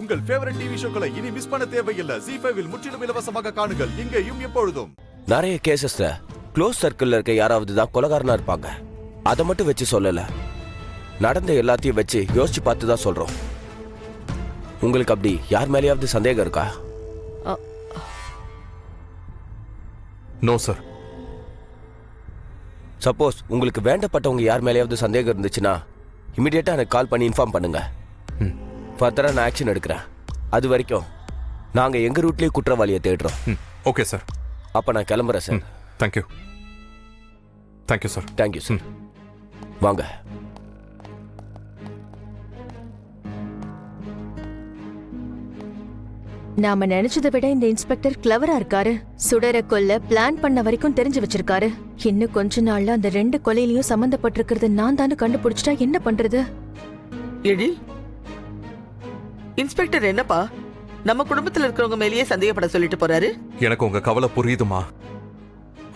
உங்கள் favourite TV ஷோக்களை இனி miss பண்ண தேவையில்லை. ZEE5 இல் முற்றிலும் இலவசமாக காணுங்கள். இங்கேயும் எப்பொழுதும். நிறைய கேசஸ்ல க்ளோஸ் சர்க்கிள்ல இருக்க யாராவது தான் கொலைகாரனா இருப்பாங்க. அதை மட்டும் வச்சு சொல்லல, நடந்த எல்லாத்தையும் வச்சு யோசிச்சு பார்த்து தான் சொல்றோம். உங்களுக்கு அப்படி யார் மேலேயாவது சந்தேகம் இருக்கா? No sir. சப்போஸ் உங்களுக்கு வேண்டப்பட்டவங்க யார் மேலேயாவது சந்தேகம் இருந்துச்சுன்னா இமிடியேட்டா எனக்கு கால் பண்ணி இன்ஃபார்ம் பண்ணுங்க. ஃபர்தரா நான் ஆக்ஷன் எடுக்கிறேன். அது வரைக்கும் நாங்க எங்க ரூட்லயே குற்றவாளியை தேடுறோம். Okay sir. அப்ப நான் கிளம்புறேன் sir. Thank you. Thank you sir. Thank you sir. வாங்க. நாம நினைச்சதை விட இந்த இன்ஸ்பெக்டர் கிளவரா இருக்காரு. சுடர கொல்ல பிளான் பண்ண வரைக்கும் தெரிஞ்சு வச்சிருக்காரு. இன்னும் கொஞ்ச நாள்ல அந்த 2 கொலையிலயும் சம்பந்தப்பட்டிருக்கிறது நான் தானே கண்டுபிடிச்சிட்டா என்ன பண்றது? எழில், இன்ஸ்பெக்டர் என்னப்பா நம்ம குடும்பத்துல இருக்கிறவங்க மேலேயே சந்தேகப்பட சொல்லிட்டு போறாரு? எனக்கு உங்க கவலை புரியுதுமா.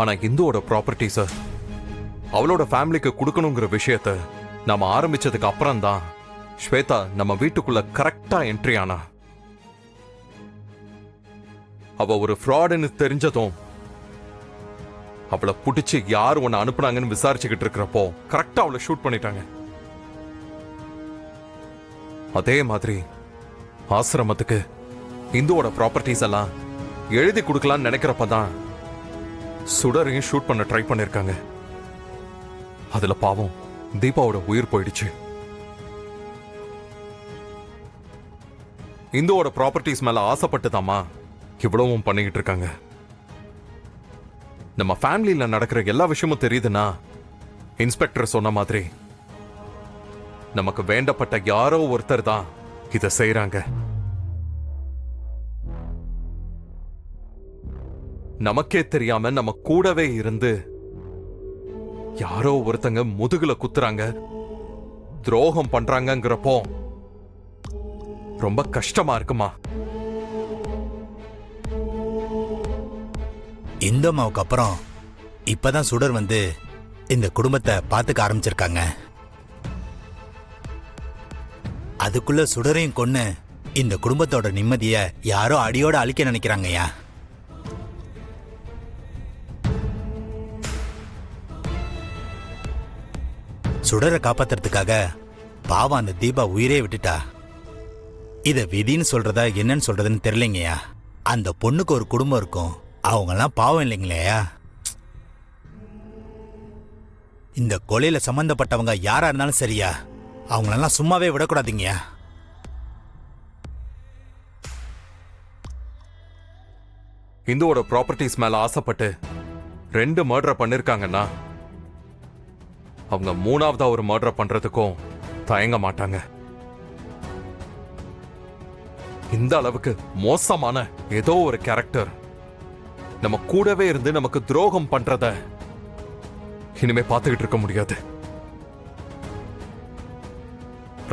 ஆனா இந்துவோட ப்ராப்பர்ட்டிஸ அவளோட ஃபேமிலிக்கு கொடுக்கணுங்கிற விஷயத்த நாம ஆரம்பிச்சதுக்கு அப்புறம் தான் ஸ்வேதா நம்ம வீட்டுக்குள்ள கரெக்டா என்ட்ரி ஆனா. அவ ஒரு ஃப்ராடுன்னு தெரிஞ்சதும் அவளை புடிச்சு யார் உன்னை அனுப்புனாங்கன்னு விசாரிச்சுக்கிட்டு இருக்கிறப்போ கரெக்டா அவளை ஷூட் பண்ணிட்டாங்க. அதே மாதிரி ஆசிரமத்துக்கு இந்துவோட ப்ராப்பர்ட்டிஸ் எல்லாம் எழுதி கொடுக்கலான்னு நினைக்கிறப்பதான் சுடரையும் ஷூட் பண்ண ட்ரை பண்ணிருக்காங்க. அதுல பாவம் தீபாவோட உயிர் போயிடுச்சு. இந்துவோட ப்ராப்பர்ட்டிஸ் மேல ஆசைப்பட்டுதாமா இவ்வளவும் பண்ணிக்கிட்டு இருக்காங்க. நம்ம ஃபேமிலியில நடக்கிற எல்லா விஷயமும் தெரியுதுன்னா இன்ஸ்பெக்டர் சொன்ன மாதிரி நமக்கு வேண்டப்பட்ட யாரோ ஒருத்தர் தான் இதை செய்யறாங்க. நமக்கே தெரியாம நம்ம கூடவே இருந்து யாரோ ஒருத்தங்க முதுகுல குத்துறாங்க, துரோகம் பண்றாங்கங்கிறப்போ ரொம்ப கஷ்டமா இருக்குமா? இந்தம்மாவுக்கு அப்புறம் இப்பதான் சுடர் வந்து இந்த குடும்பத்தை பார்த்துக்க ஆரம்பிச்சிருக்காங்க. அதுக்குள்ள சுடரையும் கொன்னு இந்த குடும்பத்தோட நிம்மதிய யாரோ அடியோட அழிக்க நினைக்கிறாங்கய்யா. சுடரை காப்பாத்துறதுக்காக பாவம் அந்த தீபா உயிரே விட்டுட்டா. இத விதின்னு சொல்றதா என்னன்னு சொல்றதுன்னு தெரியலைங்கய்யா. அந்த பொண்ணுக்கு ஒரு குடும்பம் இருக்கும், அவங்கெல்லாம் பாவம் இல்லைங்களேயா. இந்த கொலையில சம்பந்தப்பட்டவங்க யாரா இருந்தாலும் சரியா, அவங்களெல்லாம் சும்மாவே விடக்கூடாதீங்கயா. இந்துவோட ப்ராப்பர்ட்டிஸ் மேல ஆசைப்பட்டு 2 மர்டர் பண்ணிருக்காங்கன்னா அவங்க 3ஆவதா ஒரு மர்டர் பண்றதுக்கும் தயங்க மாட்டாங்க. இந்த அளவுக்கு மோசமான ஏதோ ஒரு கேரக்டர் நம்ம கூடவே இருந்து நமக்கு துரோகம் பண்றத இனிமே பார்த்துக்கிட்டு இருக்க முடியாது.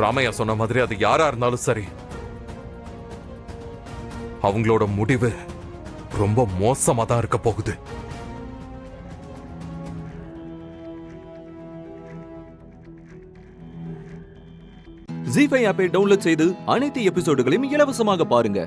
ராமையா சொன்ன மாதிரி அது யாரா இருந்தாலும் சரி, அவங்களோட முடிவு ரொம்ப மோசமா தான் இருக்க போகுது. ZEE5 ஆப்பை டவுன்லோட் செய்து அனைத்து எபிசோடுகளையும் இலவசமாக பாருங்க.